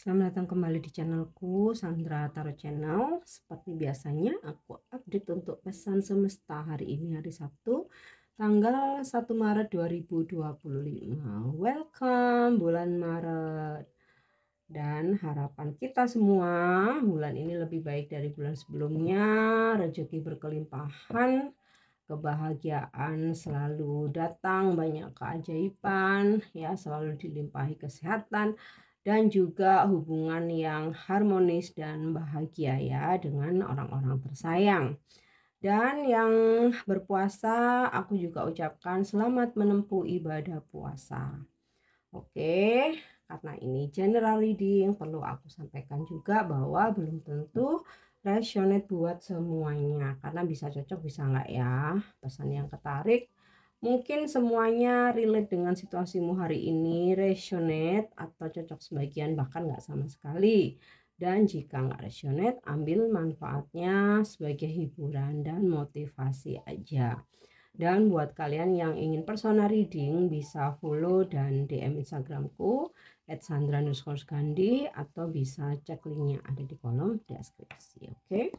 Selamat datang kembali di channelku, Sandra Tarot Channel. Seperti biasanya aku update untuk pesan semesta hari ini, hari Sabtu tanggal 1 Maret 2025. Welcome bulan Maret. Dan harapan kita semua bulan ini lebih baik dari bulan sebelumnya. Rezeki berkelimpahan, kebahagiaan selalu datang, banyak keajaiban ya, selalu dilimpahi kesehatan dan juga hubungan yang harmonis dan bahagia ya dengan orang-orang tersayang. Dan yang berpuasa aku juga ucapkan selamat menempuh ibadah puasa. Oke, karena ini general reading, perlu aku sampaikan juga bahwa belum tentu resonate buat semuanya, karena bisa cocok bisa enggak ya. Pesan yang ketarik mungkin semuanya relate dengan situasimu hari ini, resonate atau cocok sebagian, bahkan enggak sama sekali. Dan jika enggak resonate, ambil manfaatnya sebagai hiburan dan motivasi aja. Dan buat kalian yang ingin personal reading bisa follow dan DM Instagramku @sandra_gandhi atau bisa cek linknya ada di kolom deskripsi. Oke.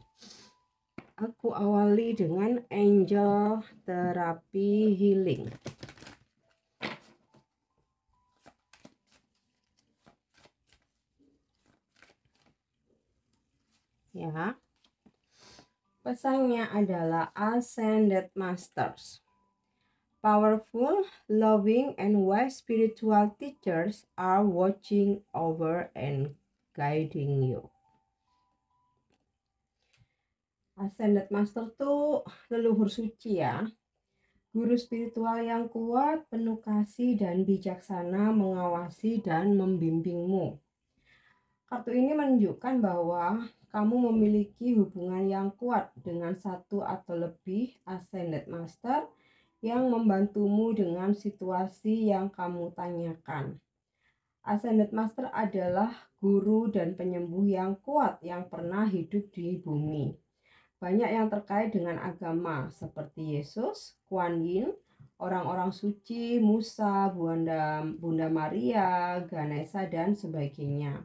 Aku awali dengan Angel Therapy Healing. Ya. Pesannya adalah Ascended Masters. Powerful, loving, and wise spiritual teachers are watching over and guiding you. Ascended Master tuh leluhur suci ya. Guru spiritual yang kuat, penuh kasih dan bijaksana mengawasi dan membimbingmu. Kartu ini menunjukkan bahwa kamu memiliki hubungan yang kuat dengan satu atau lebih Ascended Master yang membantumu dengan situasi yang kamu tanyakan. Ascended Master adalah guru dan penyembuh yang kuat yang pernah hidup di bumi. Banyak yang terkait dengan agama seperti Yesus, Kuan Yin, orang-orang suci, Musa, Bunda Maria, Ganesha, dan sebagainya.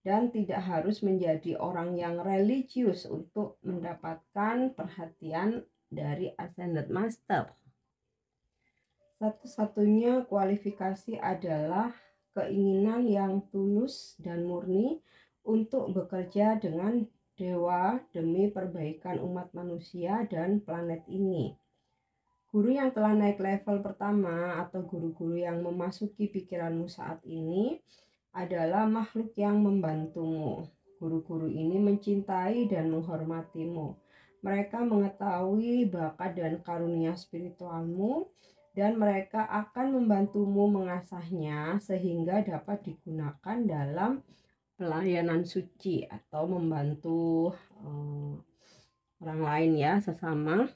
Dan tidak harus menjadi orang yang religius untuk mendapatkan perhatian dari Ascended Master. Satu-satunya kualifikasi adalah keinginan yang tulus dan murni untuk bekerja dengan dewa demi perbaikan umat manusia dan planet ini. Guru yang telah naik level pertama atau guru-guru yang memasuki pikiranmu saat ini adalah makhluk yang membantumu. Guru-guru ini mencintai dan menghormatimu. Mereka mengetahui bakat dan karunia spiritualmu dan mereka akan membantumu mengasahnya sehingga dapat digunakan dalam pelayanan suci atau membantu orang lain ya, sesama.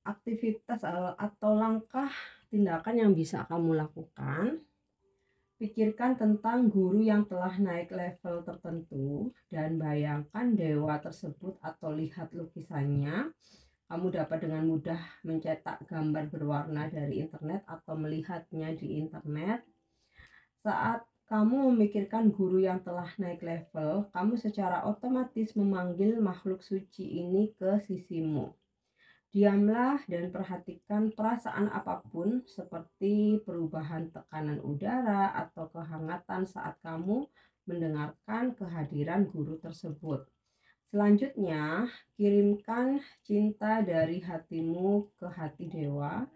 Aktivitas atau langkah tindakan yang bisa kamu lakukan, pikirkan tentang guru yang telah naik level tertentu dan bayangkan dewa tersebut atau lihat lukisannya. Kamu dapat dengan mudah mencetak gambar berwarna dari internet atau melihatnya di internet. Saat kamu memikirkan guru yang telah naik level, kamu secara otomatis memanggil makhluk suci ini ke sisimu. Diamlah dan perhatikan perasaan apapun seperti perubahan tekanan udara atau kehangatan saat kamu mendengarkan kehadiran guru tersebut. Selanjutnya, kirimkan cinta dari hatimu ke hati dewa.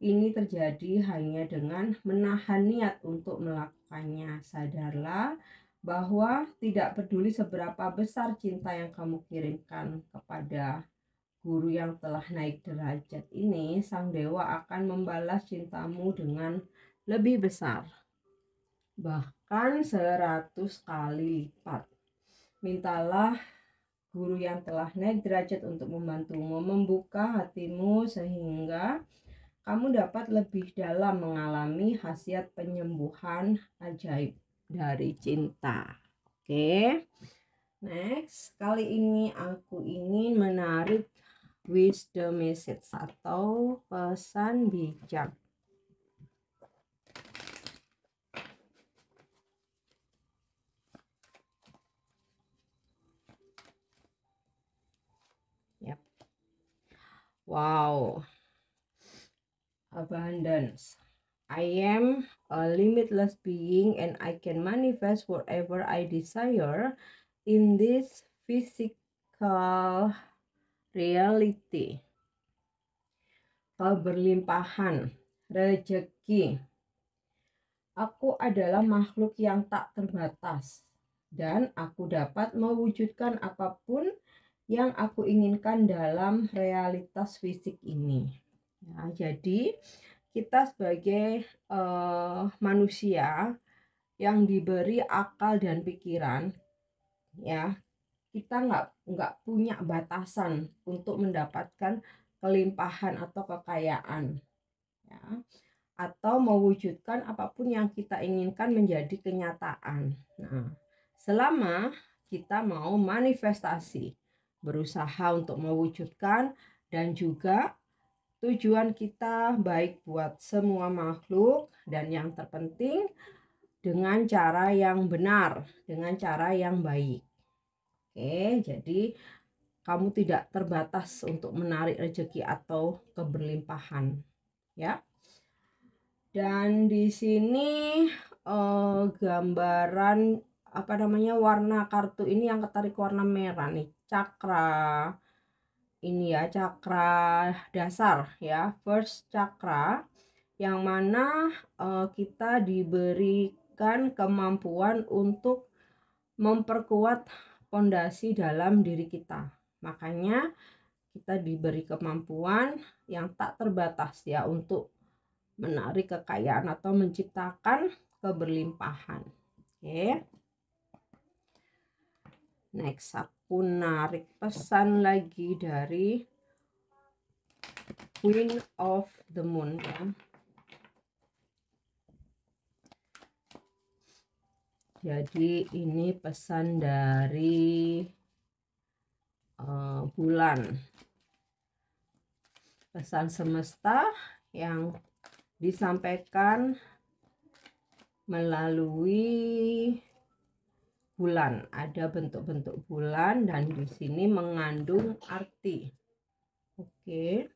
Ini terjadi hanya dengan menahan niat untuk melakukannya. Sadarlah bahwa tidak peduli seberapa besar cinta yang kamu kirimkan kepada guru yang telah naik derajat ini, sang dewa akan membalas cintamu dengan lebih besar, bahkan 100 kali lipat. Mintalah guru yang telah naik derajat untuk membantumu membuka hatimu sehingga kamu dapat lebih dalam mengalami khasiat penyembuhan ajaib dari cinta. Oke. Next, kali ini aku ingin menarik wisdom message atau pesan bijak. Wow, abundance. I am a limitless being and I can manifest whatever I desire in this physical reality. Keberlimpahan, rezeki. Aku adalah makhluk yang tak terbatas dan aku dapat mewujudkan apapun yang aku inginkan dalam realitas fisik ini. Ya, jadi kita sebagai manusia yang diberi akal dan pikiran, ya, kita nggak punya batasan untuk mendapatkan kelimpahan atau kekayaan, ya, atau mewujudkan apapun yang kita inginkan menjadi kenyataan. Nah, selama kita mau manifestasi, berusaha untuk mewujudkan, dan juga tujuan kita baik buat semua makhluk, dan yang terpenting dengan cara yang benar, dengan cara yang baik. Oke, jadi kamu tidak terbatas untuk menarik rezeki atau keberlimpahan, ya. Dan di sini gambaran warna kartu ini yang ketarik warna merah nih, cakra ini ya, cakra dasar ya, first cakra, yang mana kita diberikan kemampuan untuk memperkuat fondasi dalam diri kita. Makanya kita diberi kemampuan yang tak terbatas ya untuk menarik kekayaan atau menciptakan keberlimpahan. Oke. Next, aku narik pesan lagi dari Queen of the Moon ya. Jadi ini pesan dari bulan, pesan semesta yang disampaikan melalui bulan. Ada bentuk-bentuk bulan dan di sini mengandung arti. Oke.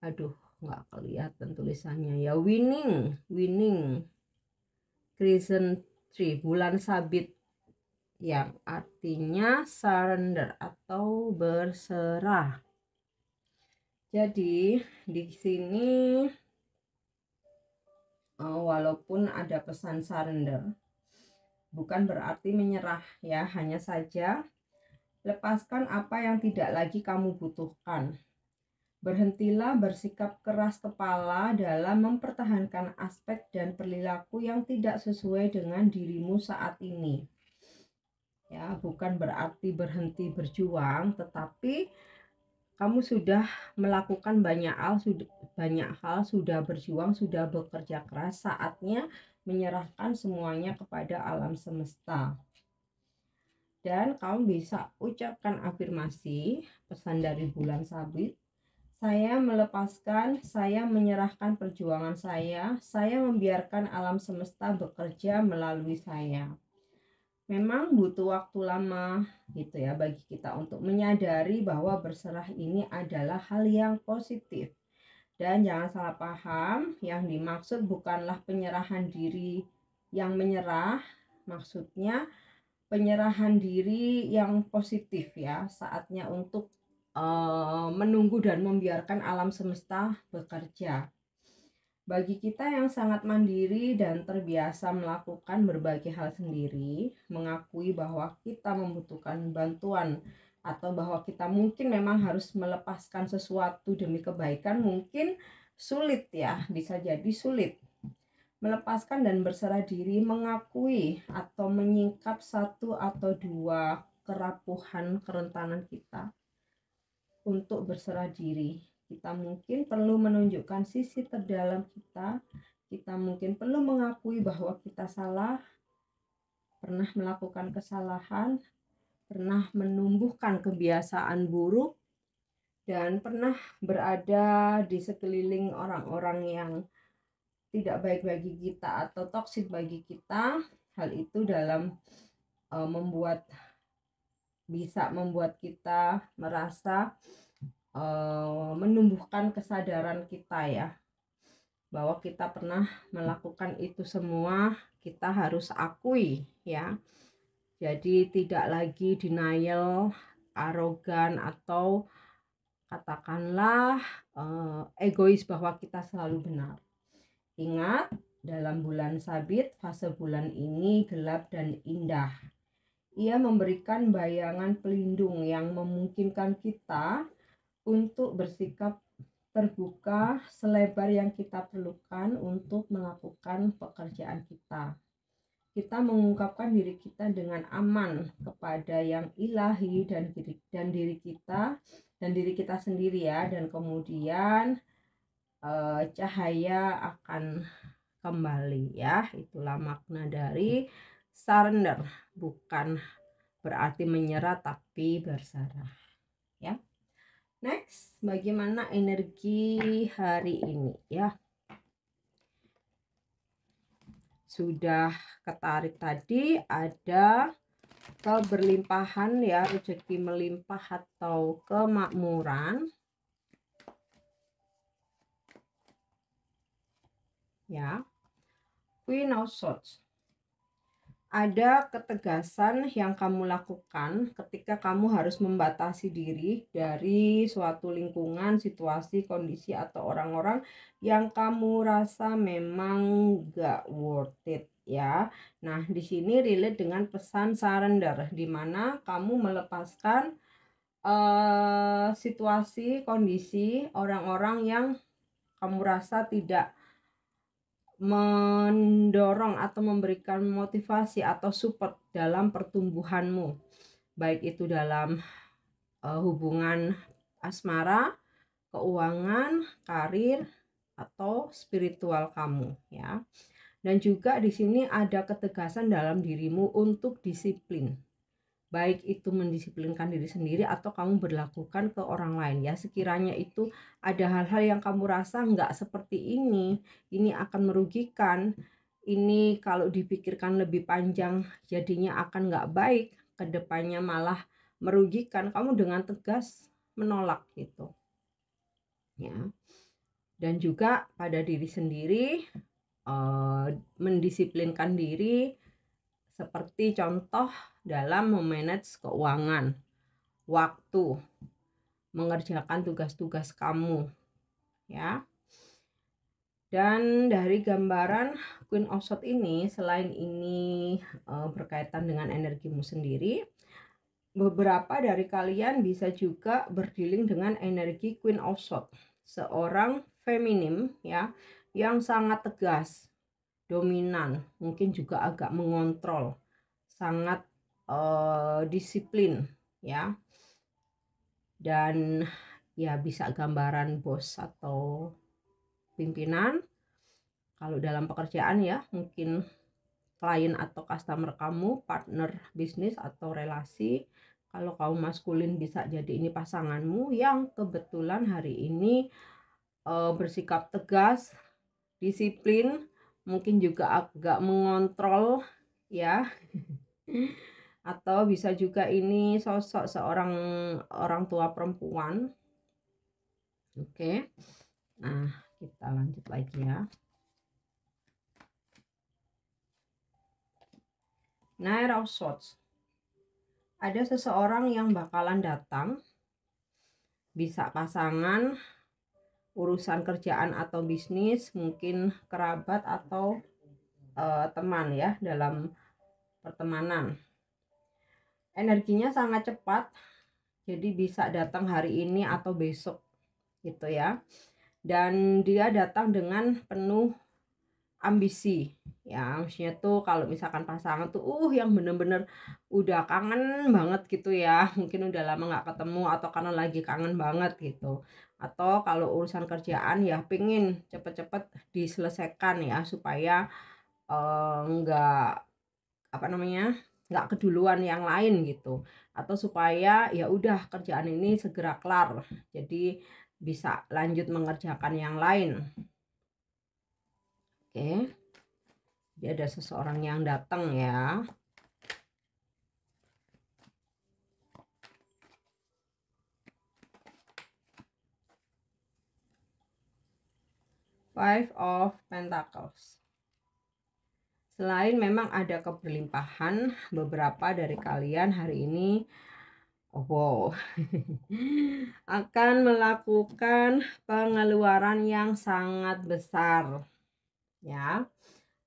Aduh, nggak kelihatan tulisannya ya. Winning crescent tree, bulan sabit, yang artinya surrender atau berserah. Jadi di sini walaupun ada pesan surrender, bukan berarti menyerah ya, hanya saja lepaskan apa yang tidak lagi kamu butuhkan. Berhentilah bersikap keras kepala dalam mempertahankan aspek dan perilaku yang tidak sesuai dengan dirimu saat ini. Ya, bukan berarti berhenti berjuang, tetapi kamu sudah melakukan banyak hal, sudah berjuang, sudah bekerja keras, saatnya menyerahkan semuanya kepada alam semesta. Dan kamu bisa ucapkan afirmasi, pesan dari bulan sabit. Saya melepaskan, saya menyerahkan perjuangan saya membiarkan alam semesta bekerja melalui saya. Memang butuh waktu lama gitu ya bagi kita untuk menyadari bahwa berserah ini adalah hal yang positif. Dan jangan salah paham, yang dimaksud bukanlah penyerahan diri yang menyerah, maksudnya penyerahan diri yang positif ya, saatnya untuk menunggu dan membiarkan alam semesta bekerja. Bagi kita yang sangat mandiri dan terbiasa melakukan berbagai hal sendiri, mengakui bahwa kita membutuhkan bantuan atau bahwa kita mungkin memang harus melepaskan sesuatu demi kebaikan, mungkin sulit ya, bisa jadi sulit. Melepaskan dan berserah diri, mengakui atau menyingkap satu atau dua kerapuhan, kerentanan kita untuk berserah diri. Kita mungkin perlu menunjukkan sisi terdalam kita. Kita mungkin perlu mengakui bahwa kita salah, pernah melakukan kesalahan, pernah menumbuhkan kebiasaan buruk, dan pernah berada di sekeliling orang-orang yang tidak baik bagi kita atau toksik bagi kita. Hal itu dalam bisa membuat kita merasa menumbuhkan kesadaran kita ya, bahwa kita pernah melakukan itu semua, kita harus akui ya. Jadi tidak lagi denial, arogan, atau katakanlah egois bahwa kita selalu benar. Ingat, dalam bulan Sabit, fase bulan ini gelap dan indah. Ia memberikan bayangan pelindung yang memungkinkan kita untuk bersikap terbuka selebar yang kita perlukan untuk melakukan pekerjaan kita. Kita mengungkapkan diri kita dengan aman kepada yang ilahi dan diri kita sendiri ya, dan kemudian cahaya akan kembali ya. Itulah makna dari surrender, bukan berarti menyerah tapi berserah ya. Next, bagaimana energi hari ini ya? Sudah ketarik tadi, ada keberlimpahan ya, rezeki melimpah atau kemakmuran ya. Queen of Swords, ada ketegasan yang kamu lakukan ketika kamu harus membatasi diri dari suatu lingkungan, situasi, kondisi, atau orang-orang yang kamu rasa memang gak worth it ya. Nah, di sini relate dengan pesan surrender, di mana kamu melepaskan situasi, kondisi, orang-orang yang kamu rasa tidak mendorong atau memberikan motivasi atau support dalam pertumbuhanmu, baik itu dalam hubungan asmara, keuangan, karir, atau spiritual kamu ya. Dan juga di sini ada ketegasan dalam dirimu untuk disiplin, baik itu mendisiplinkan diri sendiri atau kamu berlakukan ke orang lain ya. Sekiranya itu ada hal-hal yang kamu rasa nggak seperti ini akan merugikan, ini kalau dipikirkan lebih panjang jadinya akan nggak baik, kedepannya malah merugikan, kamu dengan tegas menolak gitu ya. Dan juga pada diri sendiri, mendisiplinkan diri, seperti contoh dalam memanage keuangan, waktu, mengerjakan tugas-tugas kamu ya. Dan dari gambaran Queen of Swords ini, selain ini berkaitan dengan energimu sendiri, beberapa dari kalian bisa juga berdealing dengan energi Queen of Swords, seorang feminim ya, yang sangat tegas, dominan, mungkin juga agak mengontrol, sangat disiplin ya. Dan ya bisa gambaran bos atau pimpinan. Kalau dalam pekerjaan ya, mungkin klien atau customer kamu, partner bisnis atau relasi. Kalau kamu maskulin bisa jadi ini pasanganmu yang kebetulan hari ini bersikap tegas, disiplin, mungkin juga agak mengontrol ya. Atau bisa juga ini sosok seorang orang tua perempuan. Oke. Nah, kita lanjut lagi ya. Knight of Swords. Ada seseorang yang bakalan datang, bisa pasangan, urusan kerjaan atau bisnis, mungkin kerabat atau teman ya, dalam pertemanan. Energinya sangat cepat, jadi bisa datang hari ini atau besok gitu ya. Dan dia datang dengan penuh ambisi ya, maksudnya tuh kalau misalkan pasangan tuh yang bener-bener udah kangen banget gitu ya, mungkin udah lama nggak ketemu atau karena lagi kangen banget gitu. Atau kalau urusan kerjaan ya pengen cepet-cepet diselesaikan ya, supaya nggak nggak keduluan yang lain gitu, atau supaya ya udah kerjaan ini segera kelar jadi bisa lanjut mengerjakan yang lain. Oke, jadi ada seseorang yang datang ya. Five of Pentacles. Selain memang ada keberlimpahan, beberapa dari kalian hari ini akan melakukan pengeluaran yang sangat besar, ya.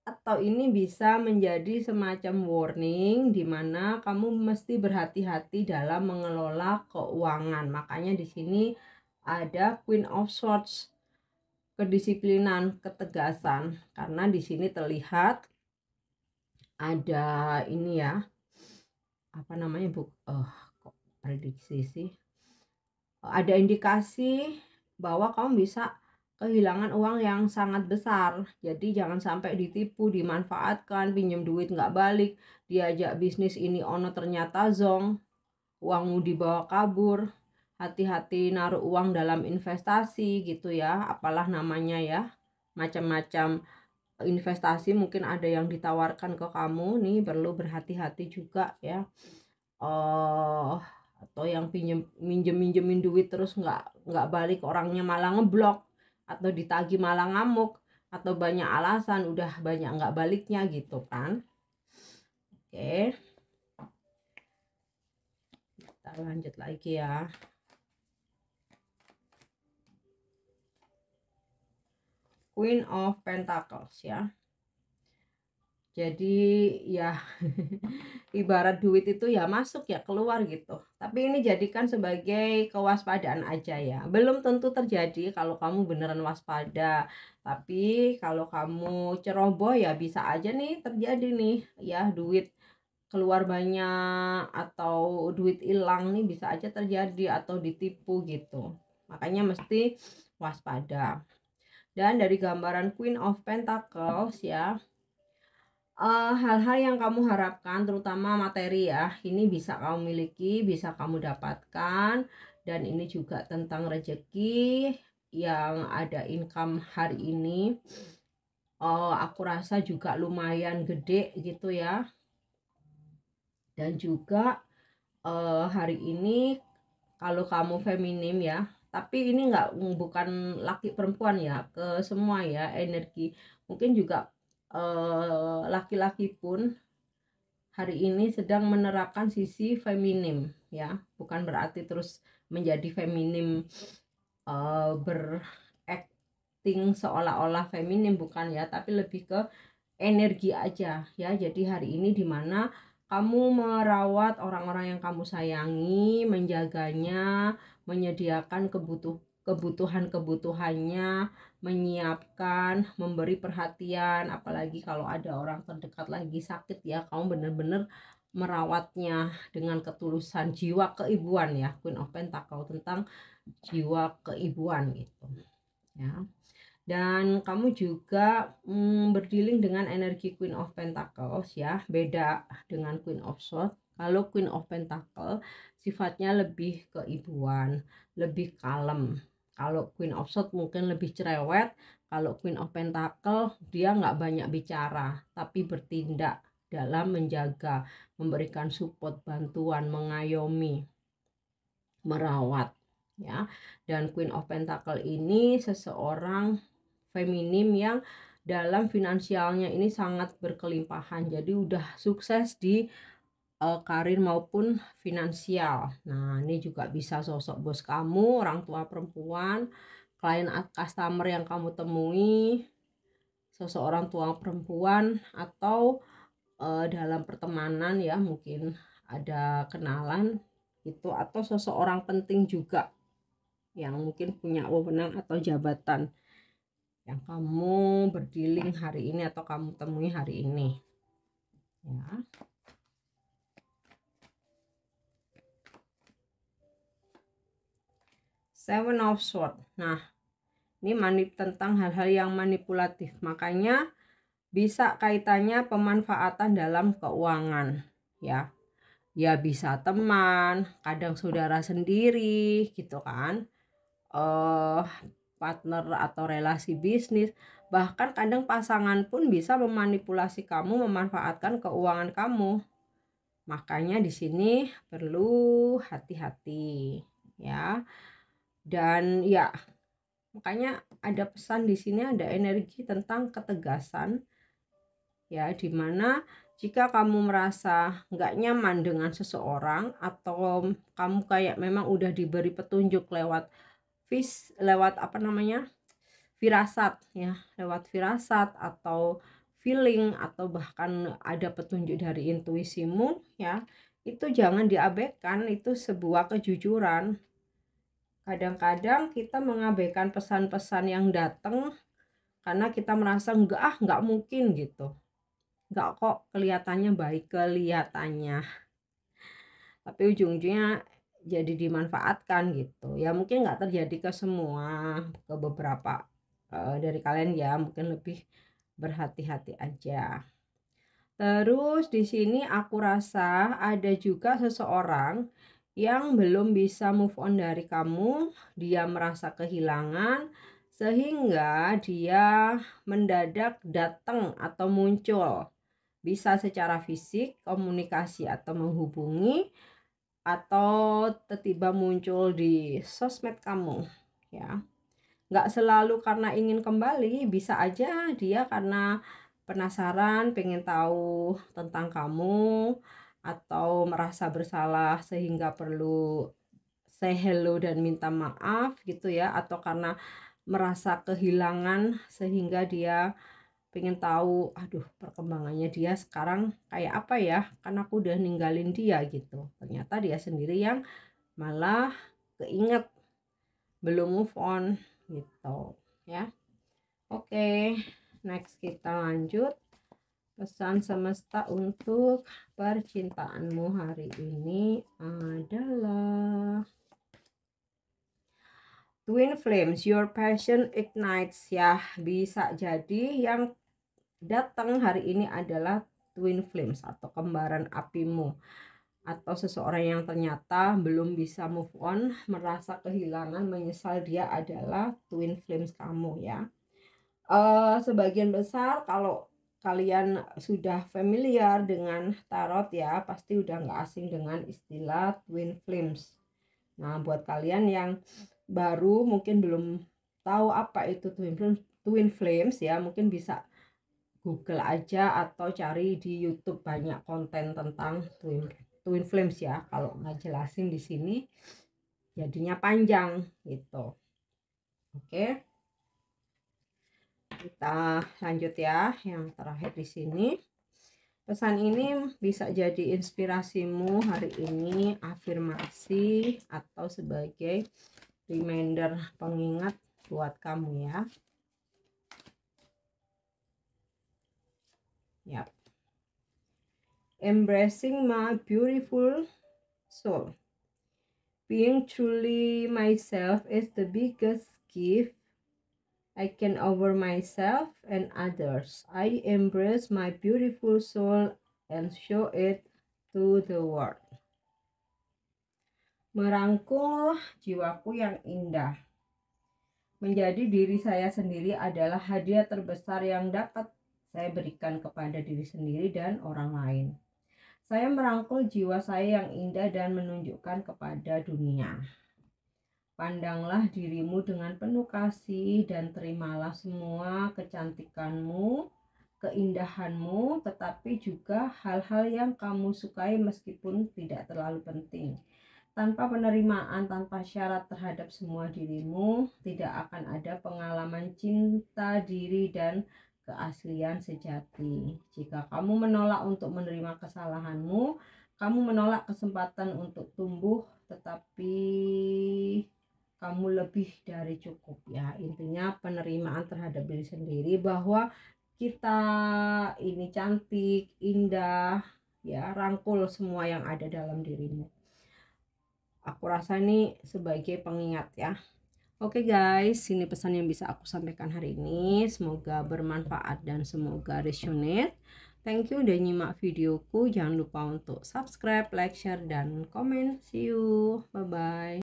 Atau ini bisa menjadi semacam warning di mana kamu mesti berhati-hati dalam mengelola keuangan. Makanya di sini ada Queen of Swords, kedisiplinan, ketegasan, karena di sini terlihat ada ini ya, apa namanya, kok prediksi sih, ada indikasi bahwa kamu bisa kehilangan uang yang sangat besar. Jadi jangan sampai ditipu, dimanfaatkan, pinjam duit nggak balik, diajak bisnis ini ono ternyata zong, uangmu dibawa kabur. Hati-hati naruh uang dalam investasi gitu ya, apalah namanya ya, macam-macam investasi mungkin ada yang ditawarkan ke kamu nih, perlu berhati-hati juga ya. Atau yang minjemin duit terus nggak balik, orangnya malah ngeblok, atau ditagih malah ngamuk, atau banyak alasan udah banyak nggak baliknya gitu kan. Oke, kita lanjut lagi ya. Queen of Pentacles ya. Jadi ya ibarat duit itu ya masuk ya keluar gitu. Tapi ini jadikan sebagai kewaspadaan aja ya. Belum tentu terjadi kalau kamu beneran waspada. Tapi kalau kamu ceroboh ya bisa aja nih terjadi nih ya, duit keluar banyak atau duit hilang nih bisa aja terjadi, atau ditipu gitu. Makanya mesti waspada. Dan dari gambaran Queen of Pentacles ya, hal-hal yang kamu harapkan terutama materi ya, ini bisa kamu miliki, bisa kamu dapatkan. Dan ini juga tentang rezeki yang ada income hari ini. Aku rasa juga lumayan gede gitu ya. Dan juga hari ini kalau kamu feminim ya, tapi ini bukan laki perempuan ya, ke semua ya energi. Mungkin juga laki-laki pun hari ini sedang menerapkan sisi feminim ya, bukan berarti terus menjadi feminim, berakting seolah-olah feminim, bukan ya, tapi lebih ke energi aja ya. Jadi hari ini dimana kamu merawat orang-orang yang kamu sayangi, menjaganya, menyediakan kebutuhan-kebutuhannya, menyiapkan, memberi perhatian, apalagi kalau ada orang terdekat lagi sakit ya, kamu benar-benar merawatnya dengan ketulusan, jiwa keibuan ya, Queen of Pentacles, tentang jiwa keibuan gitu ya. Dan kamu juga berdealing dengan energi Queen of Pentacles ya, beda dengan Queen of Swords. Kalau Queen of Pentacles sifatnya lebih keibuan, lebih kalem. Kalau Queen of Swords mungkin lebih cerewet. Kalau Queen of Pentacles dia nggak banyak bicara, tapi bertindak dalam menjaga, memberikan support, bantuan, mengayomi, merawat ya. Dan Queen of Pentacles ini seseorang feminim yang dalam finansialnya ini sangat berkelimpahan. Jadi udah sukses di karir maupun finansial. Nah, ini juga bisa sosok bos kamu, orang tua perempuan, klien customer yang kamu temui, sosok orang tua perempuan, atau dalam pertemanan ya, mungkin ada kenalan gitu, atau sosok orang penting juga yang mungkin punya wewenang atau jabatan yang kamu berdealing hari ini atau kamu temui hari ini ya. Seven of Swords. Nah, ini tentang hal-hal yang manipulatif, makanya bisa kaitannya pemanfaatan dalam keuangan ya. Ya bisa teman, kadang saudara sendiri gitu kan, partner atau relasi bisnis, bahkan kadang pasangan pun bisa memanipulasi kamu, memanfaatkan keuangan kamu. Makanya di sini perlu hati-hati ya. Dan ya Makanya ada pesan di sini, ada energi tentang ketegasan ya, dimana jika kamu merasa nggak nyaman dengan seseorang atau kamu kayak memang udah diberi petunjuk lewat apa namanya, firasat ya, lewat firasat atau feeling atau bahkan ada petunjuk dari intuisimu ya, itu jangan diabaikan, itu sebuah kejujuran. Kadang-kadang kita mengabaikan pesan-pesan yang datang karena kita merasa nggak mungkin gitu. Nggak kok, kelihatannya baik, kelihatannya. Tapi ujung-ujungnya jadi dimanfaatkan gitu. Ya mungkin nggak terjadi ke semua, ke beberapa dari kalian ya, mungkin lebih berhati-hati aja. Terus di sini aku rasa ada juga seseorang yang belum bisa move on dari kamu, dia merasa kehilangan sehingga dia mendadak datang atau muncul. Bisa secara fisik, komunikasi atau menghubungi, atau tiba-tiba muncul di sosmed kamu ya. Nggak selalu karena ingin kembali, bisa aja dia karena penasaran, pengen tahu tentang kamu, atau merasa bersalah sehingga perlu say hello dan minta maaf gitu ya, atau karena merasa kehilangan sehingga dia pengen tahu, aduh perkembangannya dia sekarang kayak apa ya, karena aku udah ninggalin dia gitu. Ternyata dia sendiri yang malah keinget, belum move on gitu ya. Oke, next kita lanjut. Pesan semesta untuk percintaanmu hari ini adalah Twin Flames, your passion ignites ya. Bisa jadi yang datang hari ini adalah Twin Flames atau kembaran apimu, atau seseorang yang ternyata belum bisa move on, merasa kehilangan, menyesal, dia adalah Twin Flames kamu ya. Sebagian besar kalau kalian sudah familiar dengan tarot ya, pasti udah nggak asing dengan istilah twin flames. Nah, buat kalian yang baru mungkin belum tahu apa itu twin flames ya, mungkin bisa Google aja atau cari di YouTube, banyak konten tentang twin flames ya. Kalau nggak jelasin di sini jadinya panjang gitu. Oke. Kita lanjut ya, yang terakhir di sini. Pesan ini bisa jadi inspirasimu hari ini, afirmasi atau sebagai reminder, pengingat buat kamu ya. Yap. Embracing my beautiful soul. Being truly myself is the biggest gift I can offer myself and others. I embrace my beautiful soul and show it to the world. Merangkul jiwaku yang indah. Menjadi diri saya sendiri adalah hadiah terbesar yang dapat saya berikan kepada diri sendiri dan orang lain. Saya merangkul jiwa saya yang indah dan menunjukkan kepada dunia. Pandanglah dirimu dengan penuh kasih dan terimalah semua kecantikanmu, keindahanmu, tetapi juga hal-hal yang kamu sukai meskipun tidak terlalu penting. Tanpa penerimaan, tanpa syarat terhadap semua dirimu, tidak akan ada pengalaman cinta diri dan keaslian sejati. Jika kamu menolak untuk menerima kesalahanmu, kamu menolak kesempatan untuk tumbuh, tetapi kamu lebih dari cukup ya. Intinya penerimaan terhadap diri sendiri, bahwa kita ini cantik, indah ya, rangkul semua yang ada dalam dirimu. Aku rasa ini sebagai pengingat ya. Oke guys, ini pesan yang bisa aku sampaikan hari ini. Semoga bermanfaat dan semoga resonate. Thank you udah nyimak videoku. Jangan lupa untuk subscribe, like, share, dan komen. See you. Bye-bye.